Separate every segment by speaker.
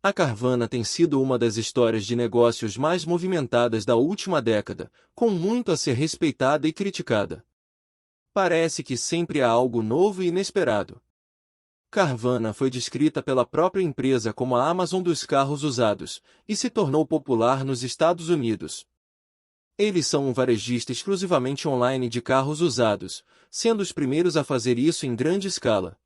Speaker 1: A Carvana tem sido uma das histórias de negócios mais movimentadas da última década, com muito a ser respeitada e criticada. Parece que sempre há algo novo e inesperado. Carvana foi descrita pela própria empresa como a Amazon dos carros usados, e se tornou popular nos Estados Unidos. Eles são um varejista exclusivamente online de carros usados, sendo os primeiros a fazer isso em grande escala.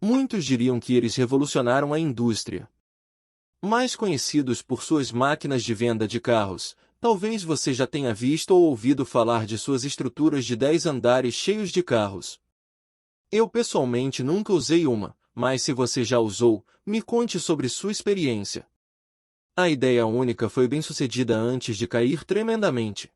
Speaker 1: Muitos diriam que eles revolucionaram a indústria. Mais conhecidos por suas máquinas de venda de carros, talvez você já tenha visto ou ouvido falar de suas estruturas de 10 andares cheios de carros. Eu pessoalmente nunca usei uma, mas se você já usou, me conte sobre sua experiência. A ideia única foi bem-sucedida antes de cair tremendamente.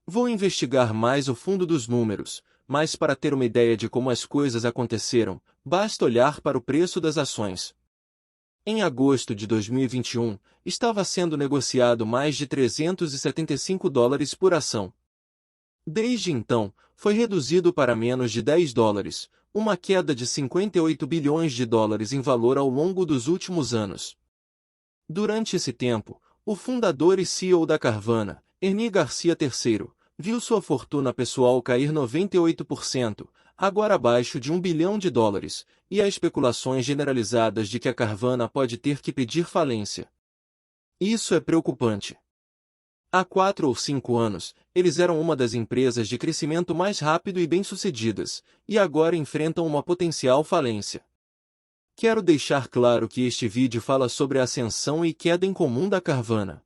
Speaker 1: Vou investigar mais o fundo dos números, mas para ter uma ideia de como as coisas aconteceram, basta olhar para o preço das ações. Em agosto de 2021, estava sendo negociado mais de $375 por ação. Desde então, foi reduzido para menos de $10, uma queda de 58 bilhões de dólares em valor ao longo dos últimos anos. Durante esse tempo, o fundador e CEO da Carvana, Ernie Garcia III, viu sua fortuna pessoal cair 98%, agora abaixo de $1 bilhão, e há especulações generalizadas de que a Carvana pode ter que pedir falência. Isso é preocupante. Há 4 ou 5 anos, eles eram uma das empresas de crescimento mais rápido e bem-sucedidas, e agora enfrentam uma potencial falência. Quero deixar claro que este vídeo fala sobre a ascensão e queda incomum da Carvana.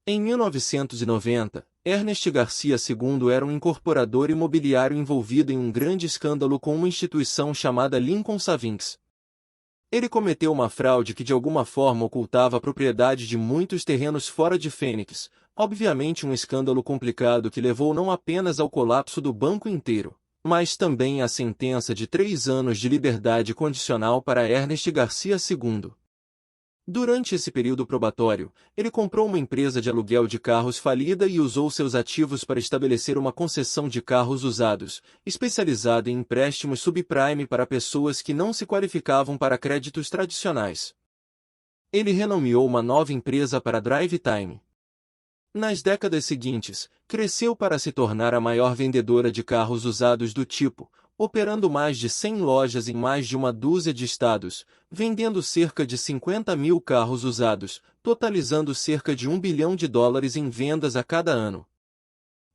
Speaker 1: Em 1990, Ernest Garcia II era um incorporador imobiliário envolvido em um grande escândalo com uma instituição chamada Lincoln Savings. Ele cometeu uma fraude que de alguma forma ocultava a propriedade de muitos terrenos fora de Phoenix, obviamente um escândalo complicado que levou não apenas ao colapso do banco inteiro, mas também à sentença de 3 anos de liberdade condicional para Ernest Garcia II. Durante esse período probatório, ele comprou uma empresa de aluguel de carros falida e usou seus ativos para estabelecer uma concessão de carros usados, especializada em empréstimos subprime para pessoas que não se qualificavam para créditos tradicionais. Ele renomeou uma nova empresa para DriveTime. Nas décadas seguintes, cresceu para se tornar a maior vendedora de carros usados do tipo, operando mais de 100 lojas em mais de uma dúzia de estados, vendendo cerca de 50 mil carros usados, totalizando cerca de $1 bilhão em vendas a cada ano.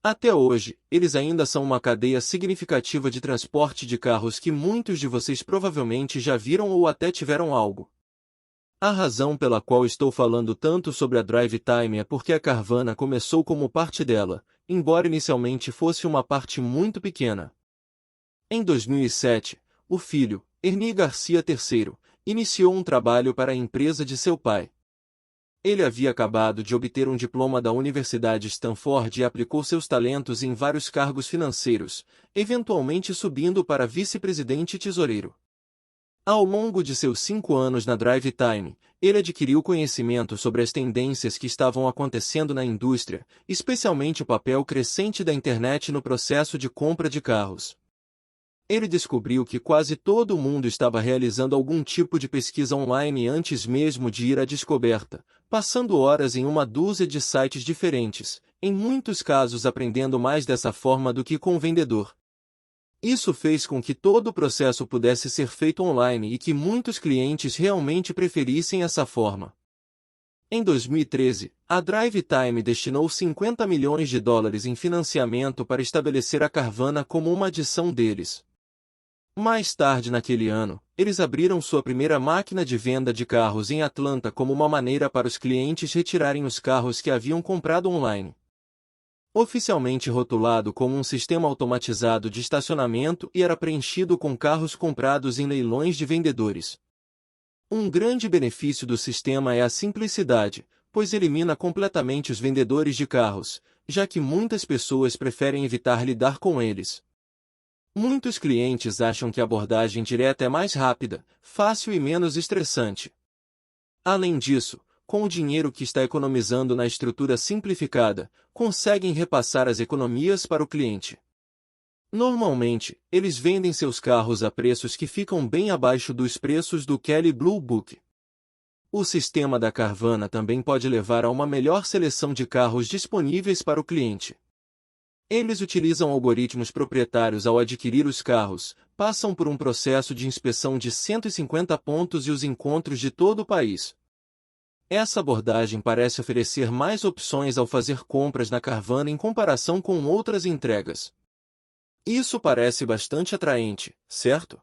Speaker 1: Até hoje, eles ainda são uma cadeia significativa de transporte de carros que muitos de vocês provavelmente já viram ou até tiveram algo. A razão pela qual estou falando tanto sobre a DriveTime é porque a Carvana começou como parte dela, embora inicialmente fosse uma parte muito pequena. Em 2007, o filho, Ernie Garcia III, iniciou um trabalho para a empresa de seu pai. Ele havia acabado de obter um diploma da Universidade Stanford e aplicou seus talentos em vários cargos financeiros, eventualmente subindo para vice-presidente e tesoureiro. Ao longo de seus 5 anos na DriveTime, ele adquiriu conhecimento sobre as tendências que estavam acontecendo na indústria, especialmente o papel crescente da internet no processo de compra de carros. Ele descobriu que quase todo mundo estava realizando algum tipo de pesquisa online antes mesmo de ir à descoberta, passando horas em uma dúzia de sites diferentes, em muitos casos aprendendo mais dessa forma do que com o vendedor. Isso fez com que todo o processo pudesse ser feito online e que muitos clientes realmente preferissem essa forma. Em 2013, a DriveTime destinou $50 milhões em financiamento para estabelecer a Carvana como uma adição deles. Mais tarde naquele ano, eles abriram sua primeira máquina de venda de carros em Atlanta como uma maneira para os clientes retirarem os carros que haviam comprado online. Oficialmente rotulado como um sistema automatizado de estacionamento e era preenchido com carros comprados em leilões de vendedores. Um grande benefício do sistema é a simplicidade, pois elimina completamente os vendedores de carros, já que muitas pessoas preferem evitar lidar com eles. Muitos clientes acham que a abordagem direta é mais rápida, fácil e menos estressante. Além disso, com o dinheiro que está economizando na estrutura simplificada, conseguem repassar as economias para o cliente. Normalmente, eles vendem seus carros a preços que ficam bem abaixo dos preços do Kelley Blue Book. O sistema da Carvana também pode levar a uma melhor seleção de carros disponíveis para o cliente. Eles utilizam algoritmos proprietários ao adquirir os carros, passam por um processo de inspeção de 150 pontos e os encontros de todo o país. Essa abordagem parece oferecer mais opções ao fazer compras na Carvana em comparação com outras entregas. Isso parece bastante atraente, certo?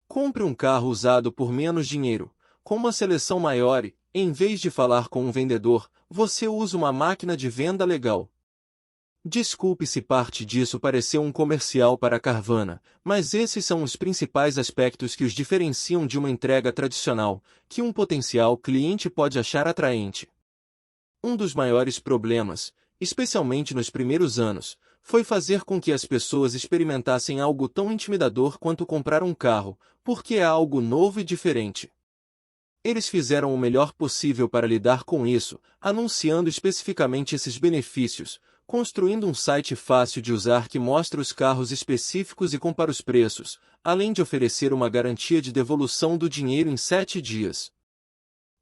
Speaker 1: Compre um carro usado por menos dinheiro, com uma seleção maior e, em vez de falar com um vendedor, você usa uma máquina de venda legal. Desculpe se parte disso pareceu um comercial para a Carvana, mas esses são os principais aspectos que os diferenciam de uma entrega tradicional, que um potencial cliente pode achar atraente. Um dos maiores problemas, especialmente nos primeiros anos, foi fazer com que as pessoas experimentassem algo tão intimidador quanto comprar um carro, porque é algo novo e diferente. Eles fizeram o melhor possível para lidar com isso, anunciando especificamente esses benefícios, construindo um site fácil de usar que mostra os carros específicos e compara os preços, além de oferecer uma garantia de devolução do dinheiro em 7 dias.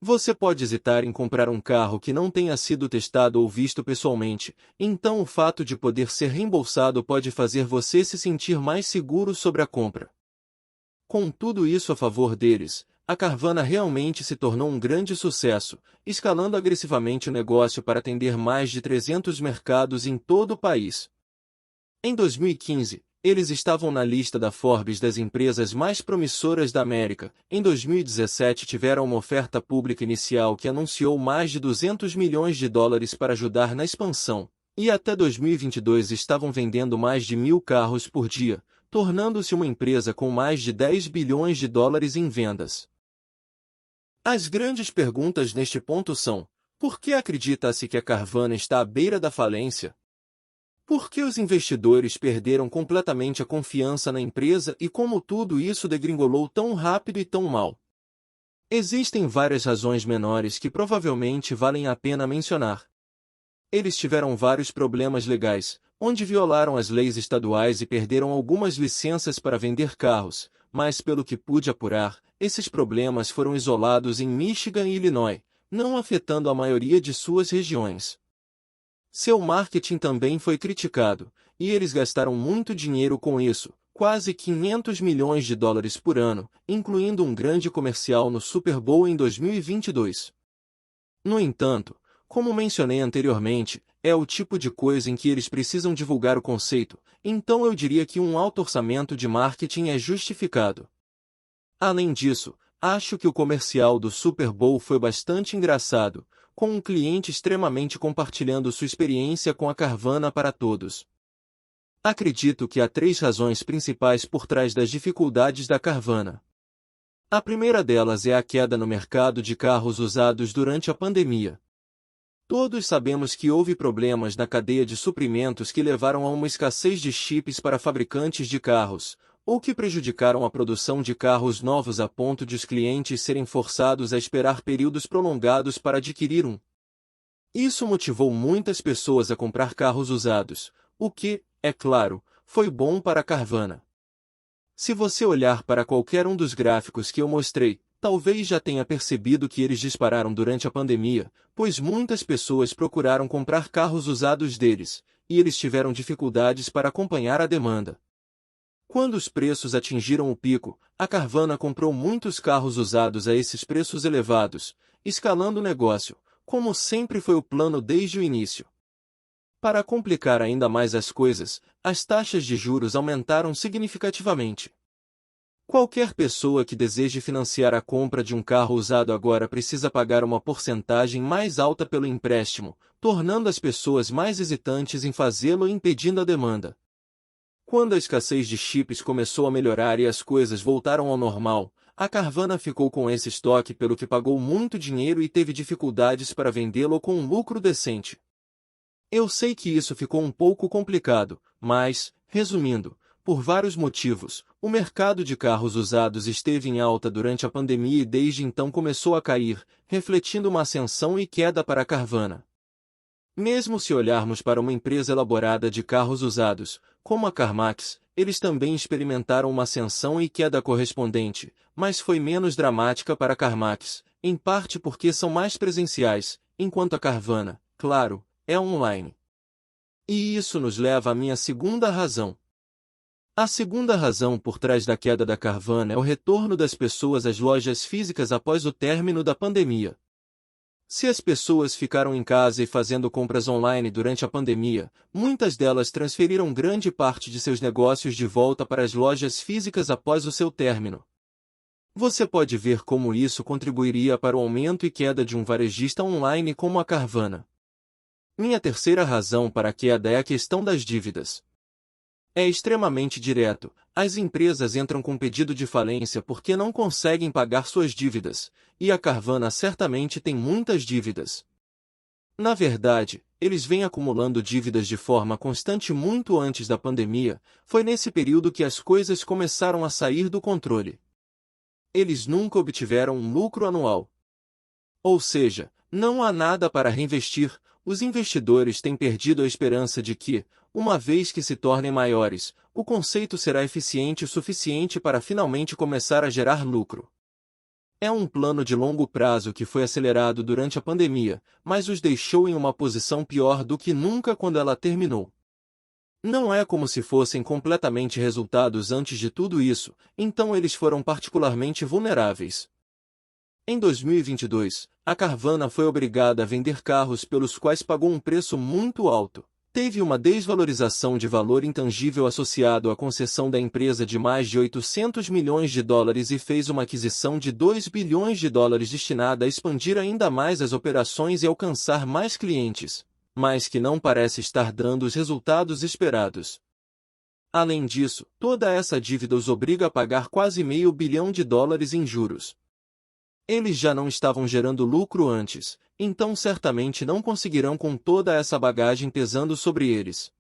Speaker 1: Você pode hesitar em comprar um carro que não tenha sido testado ou visto pessoalmente, então o fato de poder ser reembolsado pode fazer você se sentir mais seguro sobre a compra. Com tudo isso a favor deles, a Carvana realmente se tornou um grande sucesso, escalando agressivamente o negócio para atender mais de 300 mercados em todo o país. Em 2015, eles estavam na lista da Forbes das empresas mais promissoras da América. Em 2017 tiveram uma oferta pública inicial que anunciou mais de 200 milhões de dólares para ajudar na expansão, e até 2022 estavam vendendo mais de 1.000 carros por dia, tornando-se uma empresa com mais de 10 bilhões de dólares em vendas. As grandes perguntas neste ponto são: por que acredita-se que a Carvana está à beira da falência? Por que os investidores perderam completamente a confiança na empresa e como tudo isso degringolou tão rápido e tão mal? Existem várias razões menores que provavelmente valem a pena mencionar. Eles tiveram vários problemas legais, onde violaram as leis estaduais e perderam algumas licenças para vender carros, mas pelo que pude apurar, esses problemas foram isolados em Michigan e Illinois, não afetando a maioria de suas regiões. Seu marketing também foi criticado, e eles gastaram muito dinheiro com isso, quase 500 milhões de dólares por ano, incluindo um grande comercial no Super Bowl em 2022. No entanto, como mencionei anteriormente, é o tipo de coisa em que eles precisam divulgar o conceito, então eu diria que um alto orçamento de marketing é justificado. Além disso, acho que o comercial do Super Bowl foi bastante engraçado, com um cliente extremamente compartilhando sua experiência com a Carvana para todos. Acredito que há 3 razões principais por trás das dificuldades da Carvana. A primeira delas é a queda no mercado de carros usados durante a pandemia. Todos sabemos que houve problemas na cadeia de suprimentos que levaram a uma escassez de chips para fabricantes de carros, ou que prejudicaram a produção de carros novos a ponto de os clientes serem forçados a esperar períodos prolongados para adquirir um. Isso motivou muitas pessoas a comprar carros usados, o que, é claro, foi bom para a Carvana. Se você olhar para qualquer um dos gráficos que eu mostrei, talvez já tenha percebido que eles dispararam durante a pandemia, pois muitas pessoas procuraram comprar carros usados deles, e eles tiveram dificuldades para acompanhar a demanda. Quando os preços atingiram o pico, a Carvana comprou muitos carros usados a esses preços elevados, escalando o negócio, como sempre foi o plano desde o início. Para complicar ainda mais as coisas, as taxas de juros aumentaram significativamente. Qualquer pessoa que deseje financiar a compra de um carro usado agora precisa pagar uma porcentagem mais alta pelo empréstimo, tornando as pessoas mais hesitantes em fazê-lo e impedindo a demanda. Quando a escassez de chips começou a melhorar e as coisas voltaram ao normal, a Carvana ficou com esse estoque pelo que pagou muito dinheiro e teve dificuldades para vendê-lo com um lucro decente. Eu sei que isso ficou um pouco complicado, mas, resumindo, por vários motivos, o mercado de carros usados esteve em alta durante a pandemia e desde então começou a cair, refletindo uma ascensão e queda para a Carvana. Mesmo se olharmos para uma empresa elaborada de carros usados, como a CarMax, eles também experimentaram uma ascensão e queda correspondente, mas foi menos dramática para a CarMax, em parte porque são mais presenciais, enquanto a Carvana, claro, é online. E isso nos leva à minha segunda razão. A segunda razão por trás da queda da Carvana é o retorno das pessoas às lojas físicas após o término da pandemia. Se as pessoas ficaram em casa e fazendo compras online durante a pandemia, muitas delas transferiram grande parte de seus negócios de volta para as lojas físicas após o seu término. Você pode ver como isso contribuiria para o aumento e queda de um varejista online como a Carvana. Minha terceira razão para a queda é a questão das dívidas. É extremamente direto. As empresas entram com pedido de falência porque não conseguem pagar suas dívidas, e a Carvana certamente tem muitas dívidas. Na verdade, eles vêm acumulando dívidas de forma constante muito antes da pandemia. Foi nesse período que as coisas começaram a sair do controle. Eles nunca obtiveram um lucro anual. Ou seja, não há nada para reinvestir. Os investidores têm perdido a esperança de que, uma vez que se tornem maiores, o conceito será eficiente o suficiente para finalmente começar a gerar lucro. É um plano de longo prazo que foi acelerado durante a pandemia, mas os deixou em uma posição pior do que nunca quando ela terminou. Não é como se fossem completamente resultados antes de tudo isso, então eles foram particularmente vulneráveis. Em 2022, a Carvana foi obrigada a vender carros pelos quais pagou um preço muito alto. Teve uma desvalorização de valor intangível associado à concessão da empresa de mais de 800 milhões de dólares e fez uma aquisição de 2 bilhões de dólares destinada a expandir ainda mais as operações e alcançar mais clientes, mas que não parece estar dando os resultados esperados. Além disso, toda essa dívida os obriga a pagar quase meio bilhão de dólares em juros. Eles já não estavam gerando lucro antes, então certamente não conseguirão com toda essa bagagem pesando sobre eles.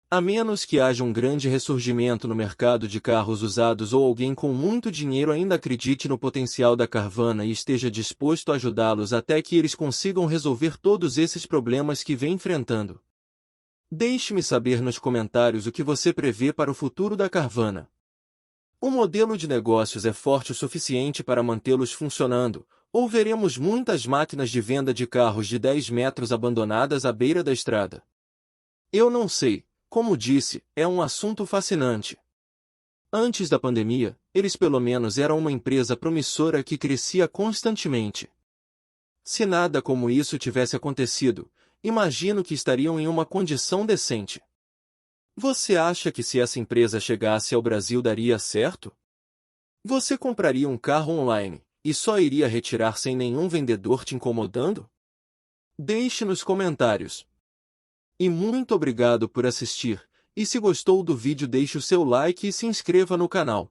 Speaker 1: A menos que haja um grande ressurgimento no mercado de carros usados ou alguém com muito dinheiro ainda acredite no potencial da Carvana e esteja disposto a ajudá-los até que eles consigam resolver todos esses problemas que vêm enfrentando. Deixe-me saber nos comentários o que você prevê para o futuro da Carvana. O modelo de negócios é forte o suficiente para mantê-los funcionando, ou veremos muitas máquinas de venda de carros de 10 metros abandonadas à beira da estrada? Eu não sei, como disse, é um assunto fascinante. Antes da pandemia, eles pelo menos eram uma empresa promissora que crescia constantemente. Se nada como isso tivesse acontecido, imagino que estariam em uma condição decente. Você acha que se essa empresa chegasse ao Brasil daria certo? Você compraria um carro online e só iria retirar sem nenhum vendedor te incomodando? Deixe nos comentários. E muito obrigado por assistir, e se gostou do vídeo deixe o seu like e se inscreva no canal.